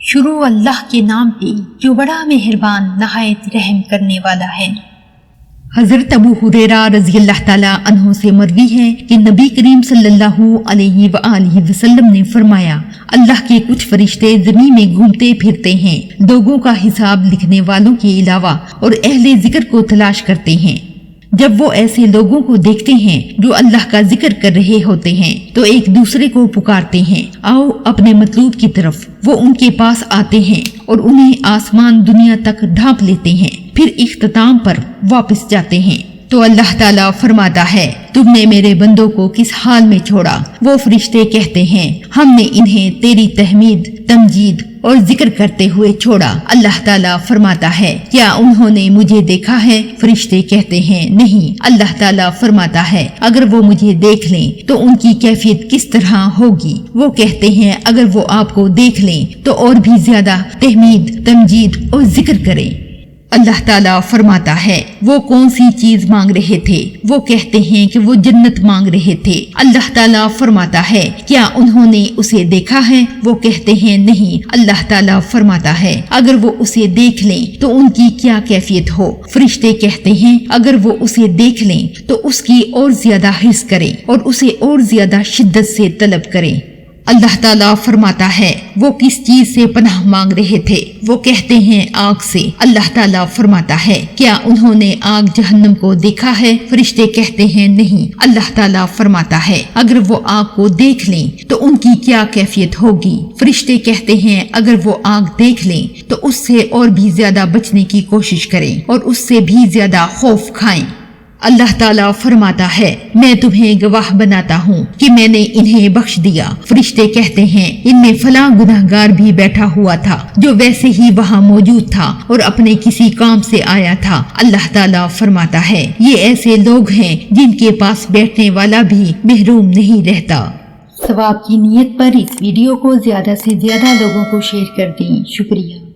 شروع اللہ کے نام پہ جو بڑا مہربان نہایت رحم کرنے والا ہے۔ حضرت ابو ہریرہ رضی اللہ تعالیٰ عنہ سے مروی ہے کہ نبی کریم صلی اللہ علیہ وآلہ وسلم نے فرمایا، اللہ کے کچھ فرشتے زمین میں گھومتے پھرتے ہیں، لوگوں کا حساب لکھنے والوں کے علاوہ، اور اہل ذکر کو تلاش کرتے ہیں۔ جب وہ ایسے لوگوں کو دیکھتے ہیں جو اللہ کا ذکر کر رہے ہوتے ہیں تو ایک دوسرے کو پکارتے ہیں، آؤ اپنے مطلوب کی طرف۔ وہ ان کے پاس آتے ہیں اور انہیں آسمان دنیا تک ڈھانپ لیتے ہیں، پھر اختتام پر واپس جاتے ہیں تو اللہ تعالیٰ فرماتا ہے، تم نے میرے بندوں کو کس حال میں چھوڑا؟ وہ فرشتے کہتے ہیں، ہم نے انہیں تیری تحمید، تمجید اور ذکر کرتے ہوئے چھوڑا۔ اللہ تعالیٰ فرماتا ہے، کیا انہوں نے مجھے دیکھا ہے؟ فرشتے کہتے ہیں، نہیں۔ اللہ تعالیٰ فرماتا ہے، اگر وہ مجھے دیکھ لیں تو ان کی کیفیت کس طرح ہوگی؟ وہ کہتے ہیں، اگر وہ آپ کو دیکھ لیں تو اور بھی زیادہ تحمید، تمجید اور ذکر کریں۔ اللہ تعالیٰ فرماتا ہے، وہ کون سی چیز مانگ رہے تھے؟ وہ کہتے ہیں کہ وہ جنت مانگ رہے تھے۔ اللہ تعالیٰ فرماتا ہے، کیا انہوں نے اسے دیکھا ہے؟ وہ کہتے ہیں، نہیں۔ اللہ تعالیٰ فرماتا ہے، اگر وہ اسے دیکھ لیں تو ان کی کیا کیفیت ہو؟ فرشتے کہتے ہیں، اگر وہ اسے دیکھ لیں تو اس کی اور زیادہ حرص کریں اور اسے اور زیادہ شدت سے طلب کریں۔ اللہ تعالیٰ فرماتا ہے، وہ کس چیز سے پناہ مانگ رہے تھے؟ وہ کہتے ہیں، آگ سے۔ اللہ تعالیٰ فرماتا ہے، کیا انہوں نے آگ جہنم کو دیکھا ہے؟ فرشتے کہتے ہیں، نہیں۔ اللہ تعالیٰ فرماتا ہے، اگر وہ آگ کو دیکھ لیں تو ان کی کیا کیفیت ہوگی؟ فرشتے کہتے ہیں، اگر وہ آگ دیکھ لیں تو اس سے اور بھی زیادہ بچنے کی کوشش کریں اور اس سے بھی زیادہ خوف کھائیں۔ اللہ تعالیٰ فرماتا ہے، میں تمہیں گواہ بناتا ہوں کہ میں نے انہیں بخش دیا۔ فرشتے کہتے ہیں، ان میں فلاں گناہگار بھی بیٹھا ہوا تھا جو ویسے ہی وہاں موجود تھا اور اپنے کسی کام سے آیا تھا۔ اللہ تعالیٰ فرماتا ہے، یہ ایسے لوگ ہیں جن کے پاس بیٹھنے والا بھی محروم نہیں رہتا۔ ثواب کی نیت پر اس ویڈیو کو زیادہ سے زیادہ لوگوں کو شیئر کر دیں۔ شکریہ۔